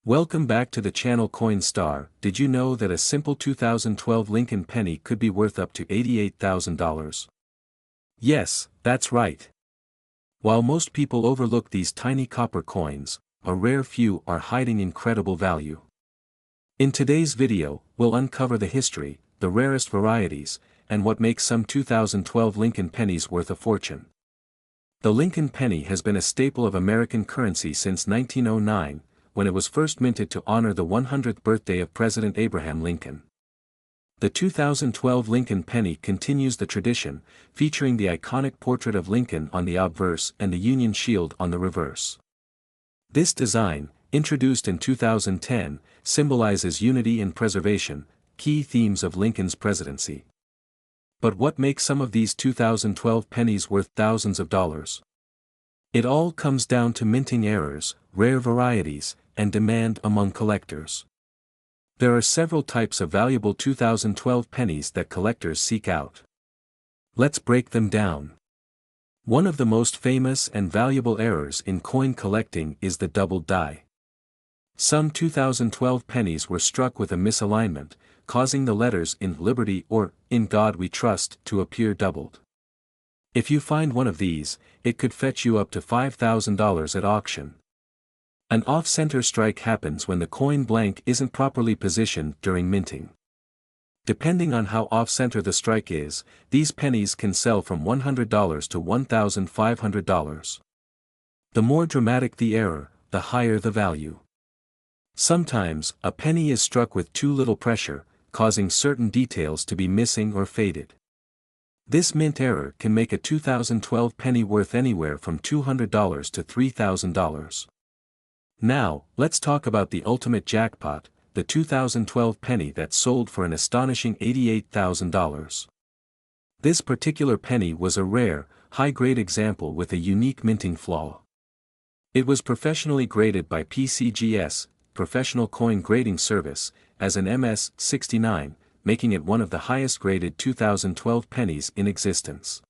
Welcome back to the channel Coinstar. Did you know that a simple 2012 Lincoln penny could be worth up to $88,000? Yes, that's right. While most people overlook these tiny copper coins, a rare few are hiding incredible value. In today's video, we'll uncover the history, the rarest varieties, and what makes some 2012 Lincoln pennies worth a fortune. The Lincoln penny has been a staple of American currency since 1909, when it was first minted to honor the 100th birthday of President Abraham Lincoln. The 2012 Lincoln penny continues the tradition, featuring the iconic portrait of Lincoln on the obverse and the Union shield on the reverse. This design, introduced in 2010, symbolizes unity and preservation, key themes of Lincoln's presidency. But what makes some of these 2012 pennies worth thousands of dollars? It all comes down to minting errors, rare varieties, and demand among collectors. There are several types of valuable 2012 pennies that collectors seek out. Let's break them down. One of the most famous and valuable errors in coin collecting is the doubled die. Some 2012 pennies were struck with a misalignment, causing the letters "In Liberty" or "In God We Trust" to appear doubled. If you find one of these, it could fetch you up to $5,000 at auction. An off-center strike happens when the coin blank isn't properly positioned during minting. Depending on how off-center the strike is, these pennies can sell from $100 to $1,500. The more dramatic the error, the higher the value. Sometimes, a penny is struck with too little pressure, causing certain details to be missing or faded. This mint error can make a 2012 penny worth anywhere from $200 to $3,000. Now, let's talk about the ultimate jackpot, the 2012 penny that sold for an astonishing $88,000. This particular penny was a rare, high-grade example with a unique minting flaw. It was professionally graded by PCGS, Professional Coin Grading Service, as an MS-69, making it one of the highest-graded 2012 pennies in existence.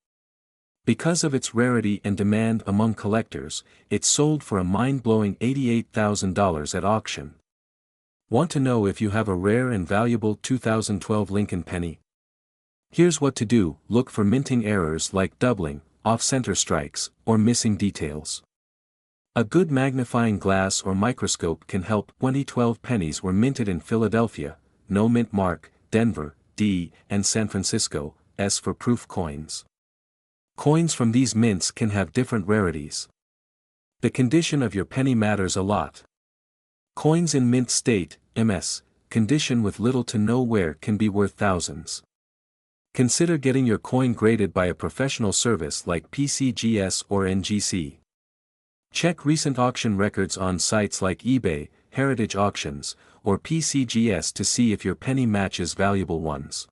Because of its rarity and demand among collectors, it sold for a mind-blowing $88,000 at auction. Want to know if you have a rare and valuable 2012 Lincoln penny? Here's what to do: look for minting errors like doubling, off-center strikes, or missing details. A good magnifying glass or microscope can help. 2012 pennies were minted in Philadelphia, no mint mark, Denver, D, and San Francisco, S for proof coins. Coins from these mints can have different rarities. The condition of your penny matters a lot. Coins in mint state, MS, condition with little to no wear can be worth thousands. Consider getting your coin graded by a professional service like PCGS or NGC. Check recent auction records on sites like eBay, Heritage Auctions, or PCGS to see if your penny matches valuable ones.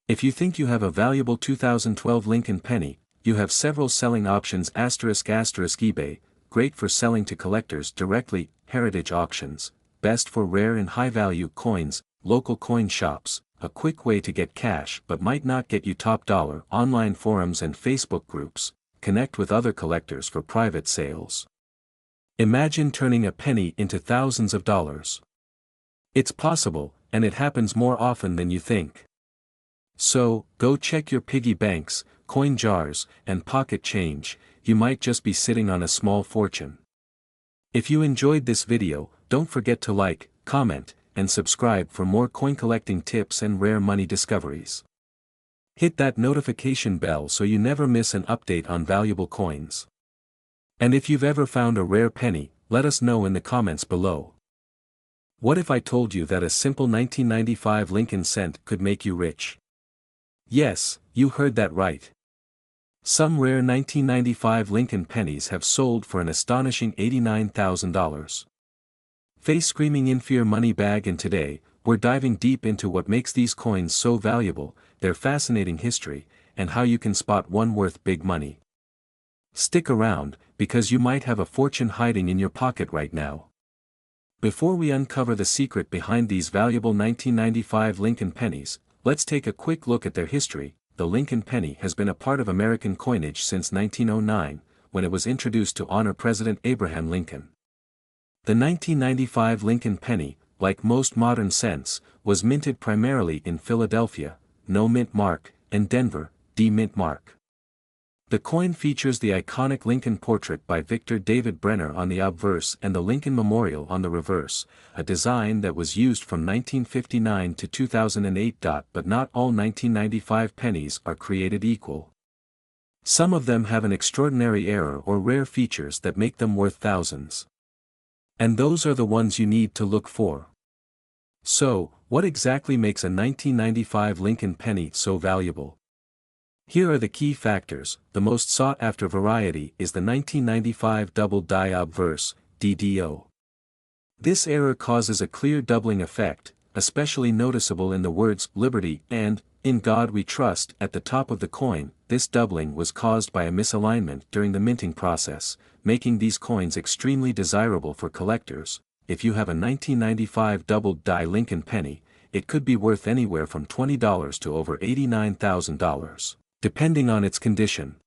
If you think you have a valuable 2012 Lincoln penny, you have several selling options. *** eBay, great for selling to collectors directly. Heritage Auctions, best for rare and high-value coins. Local coin shops, a quick way to get cash but might not get you top dollar. Online forums and Facebook groups, connect with other collectors for private sales. Imagine turning a penny into thousands of dollars. It's possible, and it happens more often than you think. So, go check your piggy banks, coin jars, and pocket change. You might just be sitting on a small fortune. If you enjoyed this video, don't forget to like, comment, and subscribe for more coin collecting tips and rare money discoveries. Hit that notification bell so you never miss an update on valuable coins. And if you've ever found a rare penny, let us know in the comments below. What if I told you that a simple 1995 Lincoln cent could make you rich? Yes, you heard that right. Some rare 1995 Lincoln pennies have sold for an astonishing $89,000. Face screaming in fear money bag, and today, we're diving deep into what makes these coins so valuable, their fascinating history, and how you can spot one worth big money. Stick around, because you might have a fortune hiding in your pocket right now. Before we uncover the secret behind these valuable 1995 Lincoln pennies, let's take a quick look at their history. The Lincoln penny has been a part of American coinage since 1909, when it was introduced to honor President Abraham Lincoln. The 1995 Lincoln penny, like most modern cents, was minted primarily in Philadelphia, no mint mark, and Denver, D mint mark. The coin features the iconic Lincoln portrait by Victor David Brenner on the obverse and the Lincoln Memorial on the reverse, a design that was used from 1959 to 2008. But not all 1995 pennies are created equal. Some of them have an extraordinary error or rare features that make them worth thousands. And those are the ones you need to look for. So, what exactly makes a 1995 Lincoln penny so valuable? Here are the key factors. The most sought-after variety is the 1995 double die obverse, DDO. This error causes a clear doubling effect, especially noticeable in the words "Liberty" and "In God We Trust" at the top of the coin. This doubling was caused by a misalignment during the minting process, making these coins extremely desirable for collectors. If you have a 1995 double die Lincoln penny, it could be worth anywhere from $20 to over $89,000. Depending on its condition.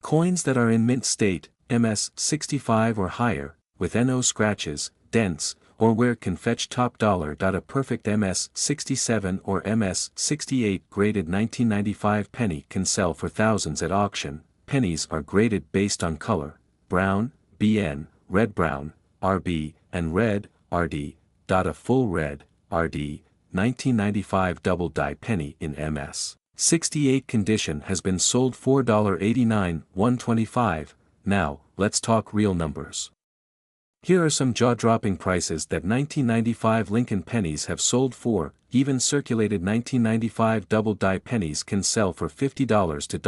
Coins that are in mint state, MS 65 or higher, with NO scratches, dents, or where can fetch top dollar. A perfect MS 67 or MS 68 graded 1995 penny can sell for thousands at auction. Pennies are graded based on color: brown, BN, red brown, RB, and red, RD. A full red, RD, 1995 double die penny in MS 68 condition has been sold $4.89, $1.25. Now, let's talk real numbers. Here are some jaw-dropping prices that 1995 Lincoln pennies have sold for. Even circulated 1995 double die pennies can sell for $50 to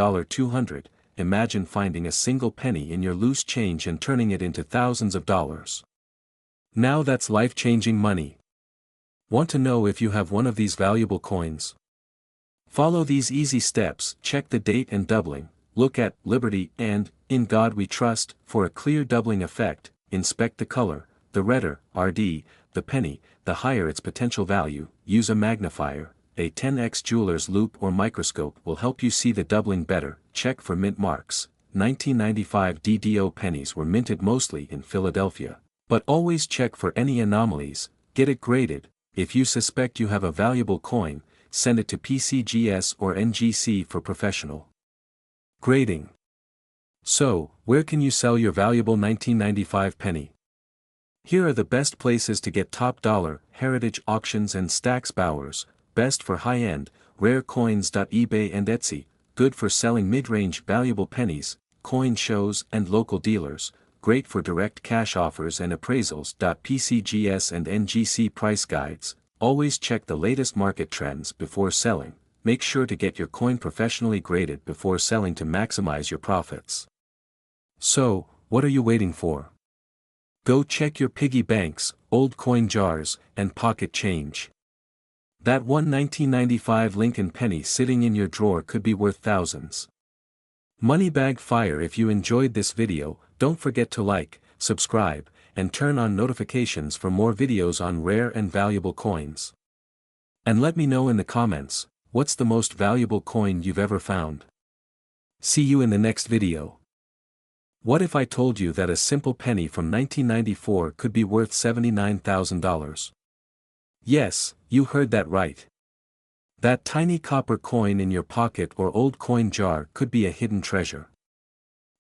$200. Imagine finding a single penny in your loose change and turning it into thousands of dollars. Now that's life-changing money. Want to know if you have one of these valuable coins? Follow these easy steps. Check the date and doubling, look at "Liberty" and "In God We Trust" for a clear doubling effect, inspect the color, the redder, RD, the penny, the higher its potential value. Use a magnifier. A 10x jeweler's loupe or microscope will help you see the doubling better. Check for mint marks. 1995 DDO pennies were minted mostly in Philadelphia. But always check for any anomalies. Get it graded. If you suspect you have a valuable coin, send it to PCGS or NGC for professional grading. So, where can you sell your valuable 1995 penny? Here are the best places to get top dollar: Heritage Auctions and Stack's Bowers, best for high-end, rare coins. eBay and Etsy, good for selling mid-range valuable pennies. Coin shows and local dealers, great for direct cash offers and appraisals. PCGS and NGC price guides. Always check the latest market trends before selling. Make sure to get your coin professionally graded before selling to maximize your profits. So, what are you waiting for? Go check your piggy banks, old coin jars, and pocket change. That one 1995 Lincoln penny sitting in your drawer could be worth thousands. Moneybag fire. If you enjoyed this video, don't forget to like, subscribe, and turn on notifications for more videos on rare and valuable coins. And let me know in the comments, what's the most valuable coin you've ever found? See you in the next video. What if I told you that a simple penny from 1994 could be worth $79,000? Yes, you heard that right. That tiny copper coin in your pocket or old coin jar could be a hidden treasure.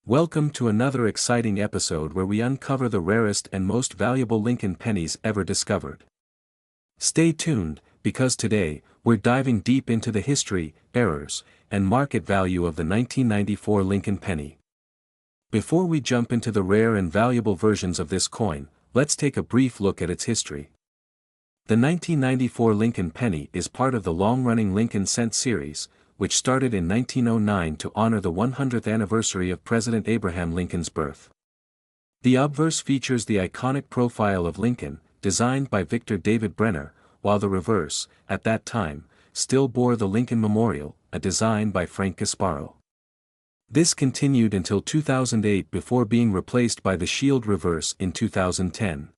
Welcome to another exciting episode where we uncover the rarest and most valuable Lincoln pennies ever discovered. Stay tuned, because today, we're diving deep into the history, errors, and market value of the 1994 Lincoln penny. Before we jump into the rare and valuable versions of this coin, let's take a brief look at its history. The 1994 Lincoln penny is part of the long-running Lincoln cent series, which started in 1909 to honor the 100th anniversary of President Abraham Lincoln's birth. The obverse features the iconic profile of Lincoln, designed by Victor David Brenner, while the reverse, at that time, still bore the Lincoln Memorial, a design by Frank Gasparo. This continued until 2008 before being replaced by the shield reverse in 2010.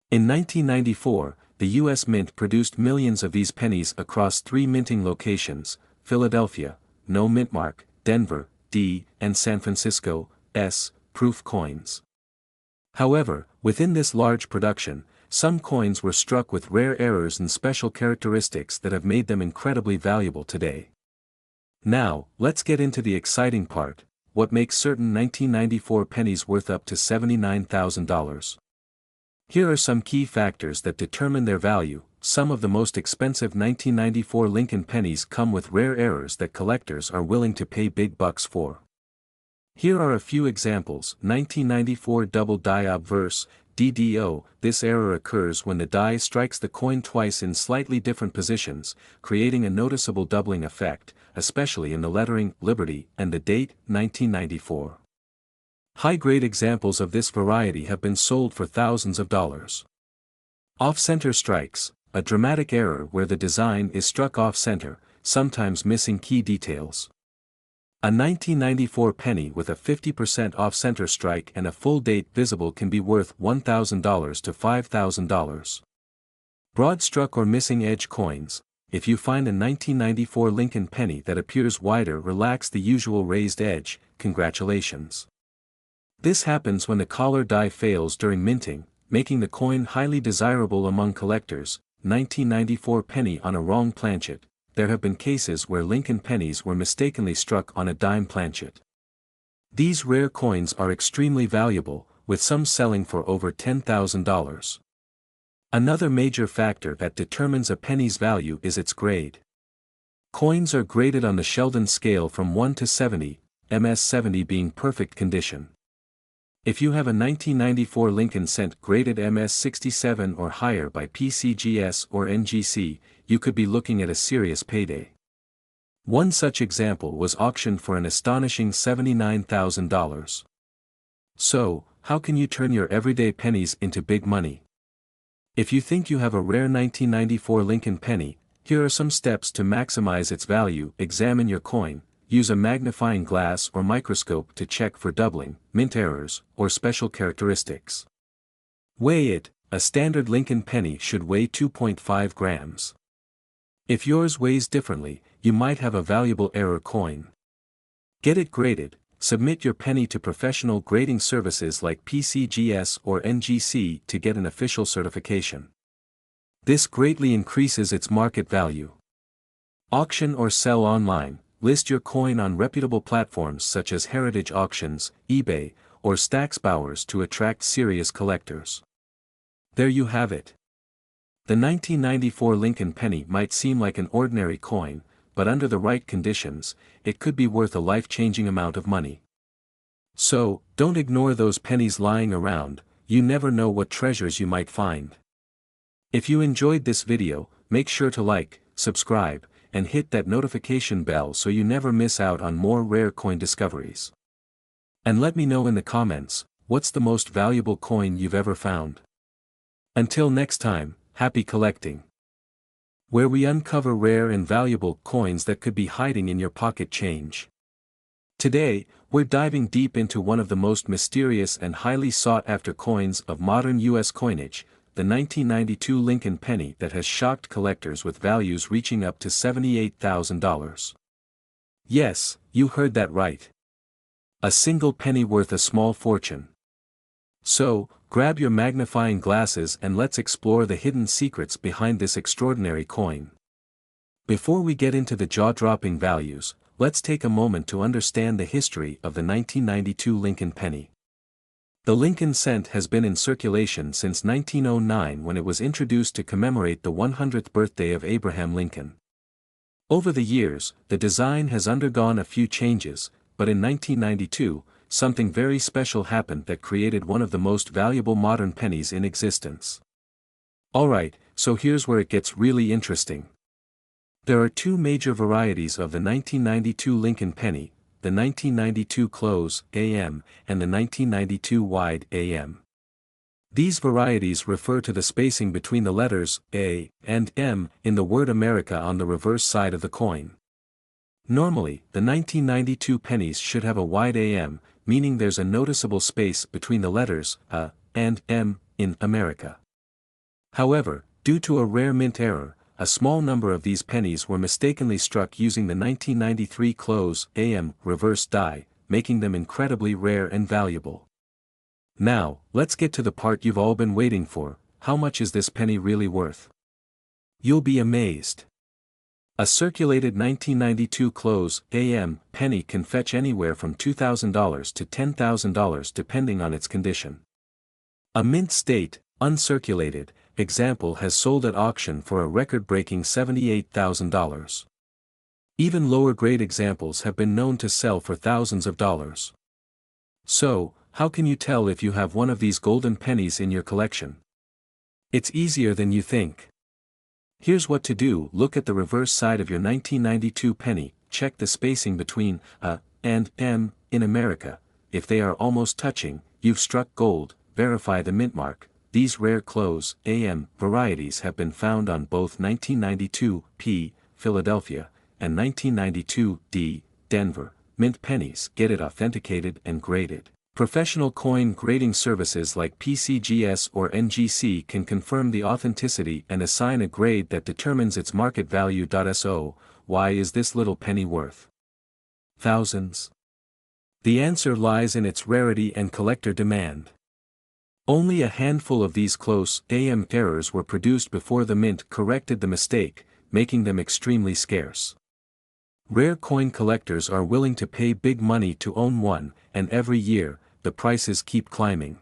In 1994, the U.S. Mint produced millions of these pennies across 3 minting locations: Philadelphia, no mint mark, Denver, D, and San Francisco, S, proof coins. However, Within this large production, some coins were struck with rare errors and special characteristics that have made them incredibly valuable today. Now, let's get into the exciting part: what makes certain 1994 pennies worth up to $79,000. Here are some key factors that determine their value. Some of the most expensive 1994 Lincoln pennies come with rare errors that collectors are willing to pay big bucks for. Here are a few examples. 1994 Double Die Obverse, DDO. This error occurs when the die strikes the coin twice in slightly different positions, creating a noticeable doubling effect, especially in the lettering, Liberty, and the date, 1994. High-grade examples of this variety have been sold for thousands of dollars. Off-center strikes, a dramatic error where the design is struck off-center, sometimes missing key details. A 1994 penny with a 50% off-center strike and a full date visible can be worth $1,000 to $5,000. Broad struck or missing edge coins. If you find a 1994 Lincoln penny that appears wider or lacks the usual raised edge, congratulations. This happens when the collar die fails during minting, making the coin highly desirable among collectors. 1994 penny on a wrong planchet. There have been cases where Lincoln pennies were mistakenly struck on a dime planchet. These rare coins are extremely valuable, with some selling for over $10,000. Another major factor that determines a penny's value is its grade. Coins are graded on the Sheldon scale from 1 to 70, MS 70 being perfect condition. If you have a 1994 Lincoln cent graded MS 67 or higher by PCGS or NGC, you could be looking at a serious payday. One such example was auctioned for an astonishing $79,000. So, how can you turn your everyday pennies into big money? If you think you have a rare 1994 Lincoln penny, here are some steps to maximize its value. Examine your coin. Use a magnifying glass or microscope to check for doubling, mint errors, or special characteristics. Weigh it. A standard Lincoln penny should weigh 2.5 grams. If yours weighs differently, you might have a valuable error coin. Get it graded. Submit your penny to professional grading services like PCGS or NGC to get an official certification. This greatly increases its market value. Auction or sell online. List your coin on reputable platforms such as Heritage Auctions, eBay, or Stacksbowers to attract serious collectors. There you have it. The 1994 Lincoln penny might seem like an ordinary coin, but under the right conditions, it could be worth a life-changing amount of money. So, don't ignore those pennies lying around. You never know what treasures you might find. If you enjoyed this video, make sure to like, subscribe, and hit that notification bell so you never miss out on more rare coin discoveries. And let me know in the comments, what's the most valuable coin you've ever found? Until next time, happy collecting, where we uncover rare and valuable coins that could be hiding in your pocket change. Today, we're diving deep into one of the most mysterious and highly sought-after coins of modern U.S. coinage, the 1992 Lincoln penny that has shocked collectors with values reaching up to $78,000. Yes, you heard that right. A single penny worth a small fortune. So, grab your magnifying glasses and let's explore the hidden secrets behind this extraordinary coin. Before we get into the jaw-dropping values, let's take a moment to understand the history of the 1992 Lincoln penny. The Lincoln cent has been in circulation since 1909 when it was introduced to commemorate the 100th birthday of Abraham Lincoln. Over the years, the design has undergone a few changes, but in 1992, something very special happened that created one of the most valuable modern pennies in existence. Alright, so here's where it gets really interesting. There are two major varieties of the 1992 Lincoln penny, the 1992 close, AM, and the 1992 wide, AM. These varieties refer to the spacing between the letters A and M in the word America on the reverse side of the coin. Normally, the 1992 pennies should have a wide AM, meaning there's a noticeable space between the letters A and M in America. However, due to a rare mint error, a small number of these pennies were mistakenly struck using the 1993 close AM reverse die, making them incredibly rare and valuable. Now, let's get to the part you've all been waiting for. How much is this penny really worth? You'll be amazed. A circulated 1992 close AM penny can fetch anywhere from $2,000 to $10,000 depending on its condition. A mint state, uncirculated, example has sold at auction for a record-breaking $78,000. Even lower-grade examples have been known to sell for thousands of dollars. So, how can you tell if you have one of these golden pennies in your collection? It's easier than you think. Here's what to do. Look at the reverse side of your 1992 penny, check the spacing between A and M in America. If they are almost touching, you've struck gold. Verify the mint mark. These rare close AM varieties have been found on both 1992 P, Philadelphia, and 1992 D, Denver, mint pennies. Get it authenticated and graded. Professional coin grading services like PCGS or NGC can confirm the authenticity and assign a grade that determines its market value. So, why is this little penny worth thousands? The answer lies in its rarity and collector demand. Only a handful of these close AM errors were produced before the mint corrected the mistake, making them extremely scarce. Rare coin collectors are willing to pay big money to own one, and every year, the prices keep climbing.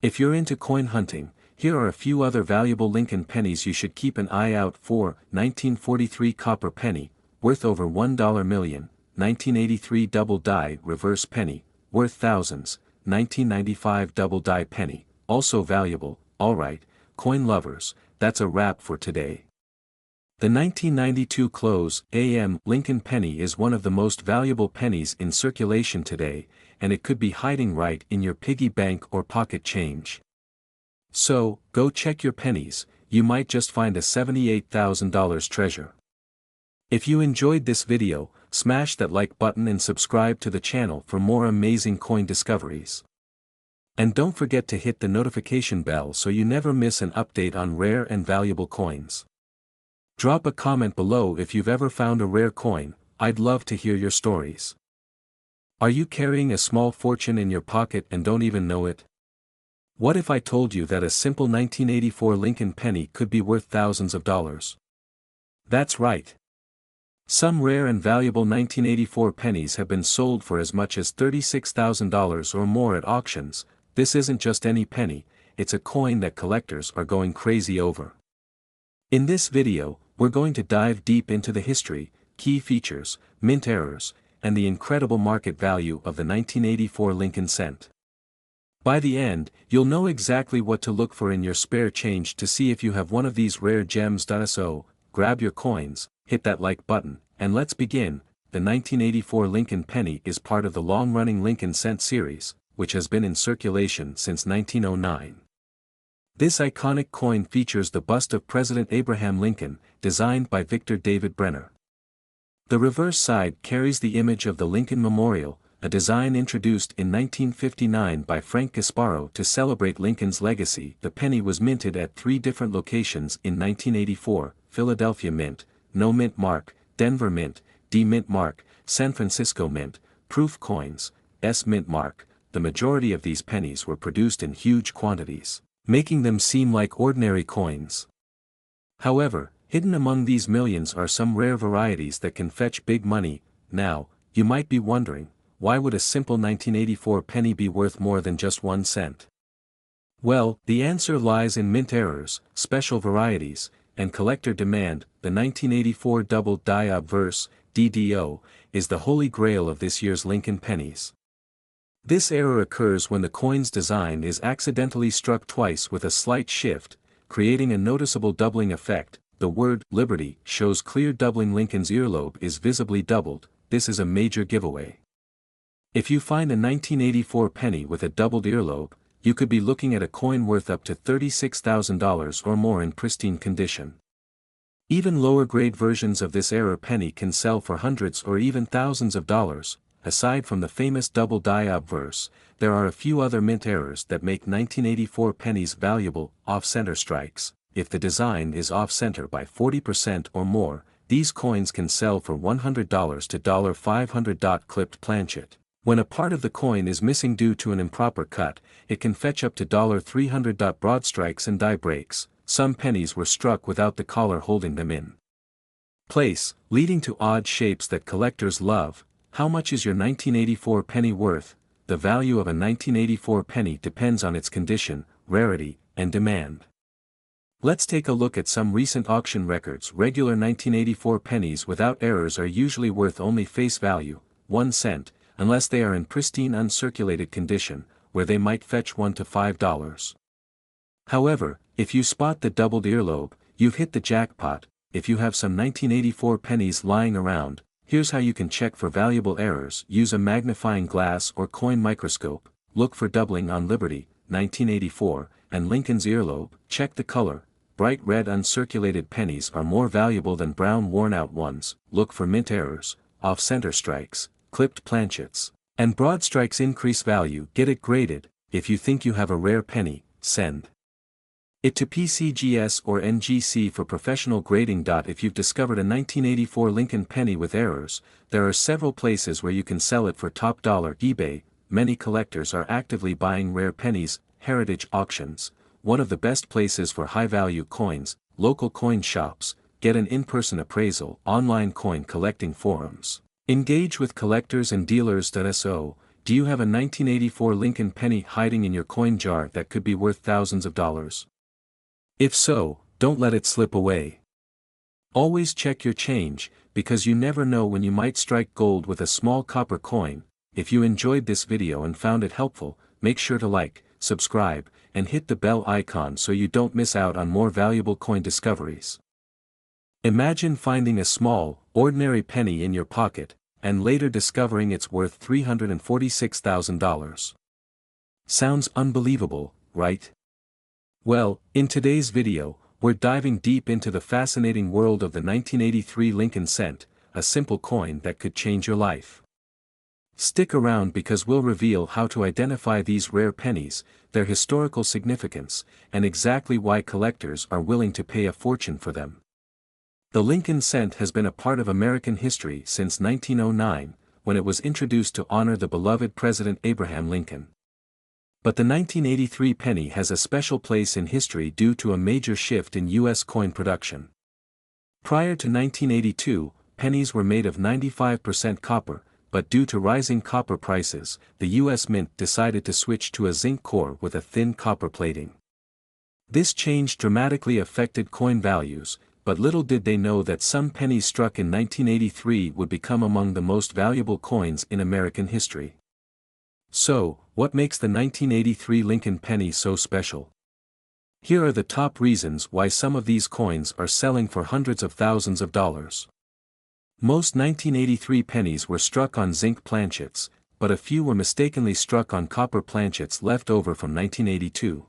If you're into coin hunting, here are a few other valuable Lincoln pennies you should keep an eye out for. 1943 copper penny, worth over $1 million. 1983 double die reverse penny, worth thousands. 1995 double die penny, also valuable. Alright, coin lovers, that's a wrap for today. The 1992 close AM Lincoln penny is one of the most valuable pennies in circulation today, and it could be hiding right in your piggy bank or pocket change. So, go check your pennies, you might just find a $78,000 treasure. If you enjoyed this video, smash that like button and subscribe to the channel for more amazing coin discoveries. And don't forget to hit the notification bell so you never miss an update on rare and valuable coins. Drop a comment below if you've ever found a rare coin. I'd love to hear your stories. Are you carrying a small fortune in your pocket and don't even know it? What if I told you that a simple 1984 Lincoln penny could be worth thousands of dollars? That's right. Some rare and valuable 1984 pennies have been sold for as much as $36,000 or more at auctions. This isn't just any penny, it's a coin that collectors are going crazy over. In this video, we're going to dive deep into the history, key features, mint errors, and the incredible market value of the 1984 Lincoln cent. By the end, you'll know exactly what to look for in your spare change to see if you have one of these rare gems. So, grab your coins, hit that like button, and let's begin. The 1984 Lincoln penny is part of the long-running Lincoln cent series, which has been in circulation since 1909. This iconic coin features the bust of President Abraham Lincoln, designed by Victor David Brenner. The reverse side carries the image of the Lincoln Memorial, a design introduced in 1959 by Frank Gasparo to celebrate Lincoln's legacy. The penny was minted at 3 different locations in 1984: Philadelphia Mint, No Mint Mark; Denver Mint, D Mint Mark; San Francisco Mint, Proof Coins, S Mint Mark. The majority of these pennies were produced in huge quantities, making them seem like ordinary coins. However, hidden among these millions are some rare varieties that can fetch big money. Now, you might be wondering, why would a simple 1984 penny be worth more than just 1 cent? Well, the answer lies in mint errors, special varieties, and collector demand. The 1984 double die obverse, DDO, is the holy grail of this year's Lincoln pennies. This error occurs when the coin's design is accidentally struck twice with a slight shift, creating a noticeable doubling effect. The word Liberty shows clear doubling. Lincoln's earlobe is visibly doubled. This is a major giveaway. If you find a 1984 penny with a doubled earlobe, you could be looking at a coin worth up to $36,000 or more in pristine condition. Even lower-grade versions of this error penny can sell for hundreds or even thousands of dollars. Aside from the famous double die obverse, there are a few other mint errors that make 1984 pennies valuable. Off-center strikes. If the design is off-center by 40% or more, these coins can sell for $100 to $500. Clipped planchet. When a part of the coin is missing due to an improper cut, it can fetch up to $300. Broad strikes and die breaks. Some pennies were struck without the collar holding them in place, leading to odd shapes that collectors love. How much is your 1984 penny worth? The value of a 1984 penny depends on its condition, rarity, and demand. Let's take a look at some recent auction records. Regular 1984 pennies without errors are usually worth only face value, 1 cent, unless they are in pristine uncirculated condition, where they might fetch $1 to $5. However, if you spot the doubled earlobe, you've hit the jackpot. If you have some 1984 pennies lying around, here's how you can check for valuable errors. Use a magnifying glass or coin microscope. Look for doubling on Liberty, 1984, and Lincoln's earlobe. Check the color. Bright red uncirculated pennies are more valuable than brown worn-out ones. Look for mint errors, off-center strikes, clipped planchets, and broad strikes increase value. Get it graded. If you think you have a rare penny, send it to PCGS or NGC for professional grading. If you've discovered a 1984 Lincoln penny with errors, there are several places where you can sell it for top dollar. eBay. Many collectors are actively buying rare pennies. Heritage auctions, one of the best places for high-value coins. Local coin shops. Get an in-person appraisal. Online coin collecting forums. Engage with collectors and dealers. So, do you have a 1984 Lincoln penny hiding in your coin jar that could be worth thousands of dollars? If so, don't let it slip away. Always check your change, because you never know when you might strike gold with a small copper coin. If you enjoyed this video and found it helpful, make sure to like, subscribe, and hit the bell icon so you don't miss out on more valuable coin discoveries. Imagine finding a small, ordinary penny in your pocket, and later discovering it's worth $346,000. Sounds unbelievable, right? Well, in today's video, we're diving deep into the fascinating world of the 1983 Lincoln cent, a simple coin that could change your life. Stick around because we'll reveal how to identify these rare pennies, their historical significance, and exactly why collectors are willing to pay a fortune for them. The Lincoln cent has been a part of American history since 1909, when it was introduced to honor the beloved President Abraham Lincoln. But the 1983 penny has a special place in history due to a major shift in U.S. coin production. Prior to 1982, pennies were made of 95% copper, but due to rising copper prices, the U.S. Mint decided to switch to a zinc core with a thin copper plating. This change dramatically affected coin values, but little did they know that some pennies struck in 1983 would become among the most valuable coins in American history. So, what makes the 1983 Lincoln penny so special? Here are the top reasons why some of these coins are selling for hundreds of thousands of dollars. Most 1983 pennies were struck on zinc planchets, but a few were mistakenly struck on copper planchets left over from 1982.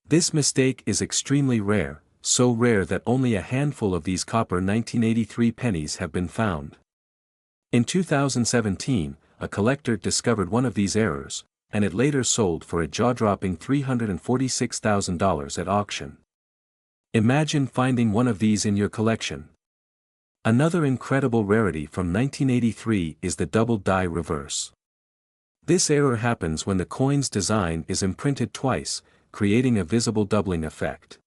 This mistake is extremely rare, so rare that only a handful of these copper 1983 pennies have been found. In 2017, a collector discovered one of these errors, and it later sold for a jaw-dropping $346,000 at auction. Imagine finding one of these in your collection. Another incredible rarity from 1983 is the double die reverse. This error happens when the coin's design is imprinted twice, creating a visible doubling effect.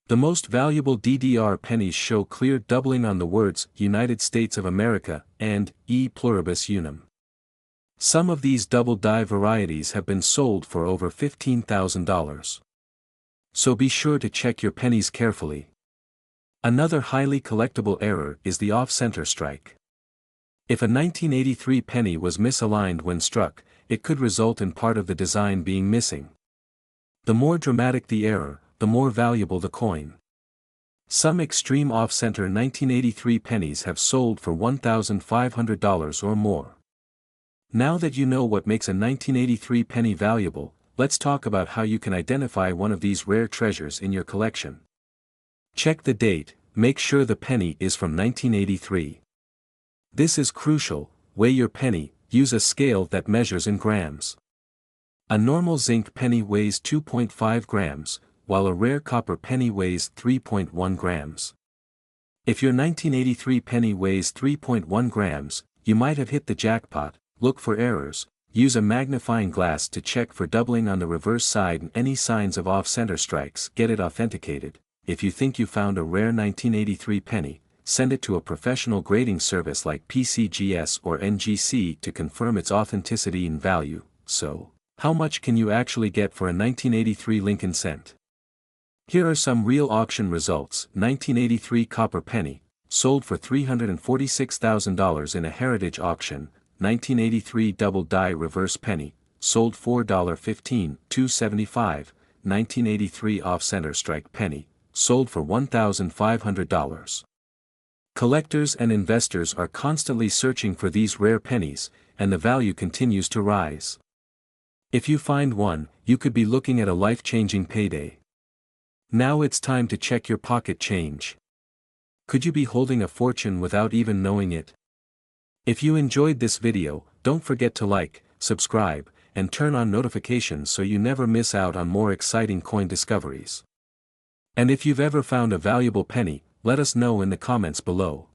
The most valuable DDR pennies show clear doubling on the words United States of America and E pluribus unum. Some of these double die varieties have been sold for over $15,000. So be sure to check your pennies carefully. Another highly collectible error is the off-center strike. If a 1983 penny was misaligned when struck, it could result in part of the design being missing. The more dramatic the error, the more valuable the coin. Some extreme off-center 1983 pennies have sold for $1,500 or more. Now that you know what makes a 1983 penny valuable, let's talk about how you can identify one of these rare treasures in your collection. Check the date, make sure the penny is from 1983. This is crucial. Weigh your penny, use a scale that measures in grams. A normal zinc penny weighs 2.5 grams, while a rare copper penny weighs 3.1 grams. If your 1983 penny weighs 3.1 grams, you might have hit the jackpot. look for errors, use a magnifying glass to check for doubling on the reverse side and any signs of off-center strikes, get it authenticated. If you think you found a rare 1983 penny, send it to a professional grading service like PCGS or NGC to confirm its authenticity and value. So, how much can you actually get for a 1983 Lincoln cent? Here are some real auction results. 1983 copper penny, sold for $346,000 in a heritage auction. 1983 double die reverse penny, sold $4.15, $2.75. 1983 off-center strike penny, sold for $1,500. Collectors and investors are constantly searching for these rare pennies, and the value continues to rise. If you find one, you could be looking at a life-changing payday. Now it's time to check your pocket change. Could you be holding a fortune without even knowing it? If you enjoyed this video, don't forget to like, subscribe, and turn on notifications so you never miss out on more exciting coin discoveries. And if you've ever found a valuable penny, let us know in the comments below.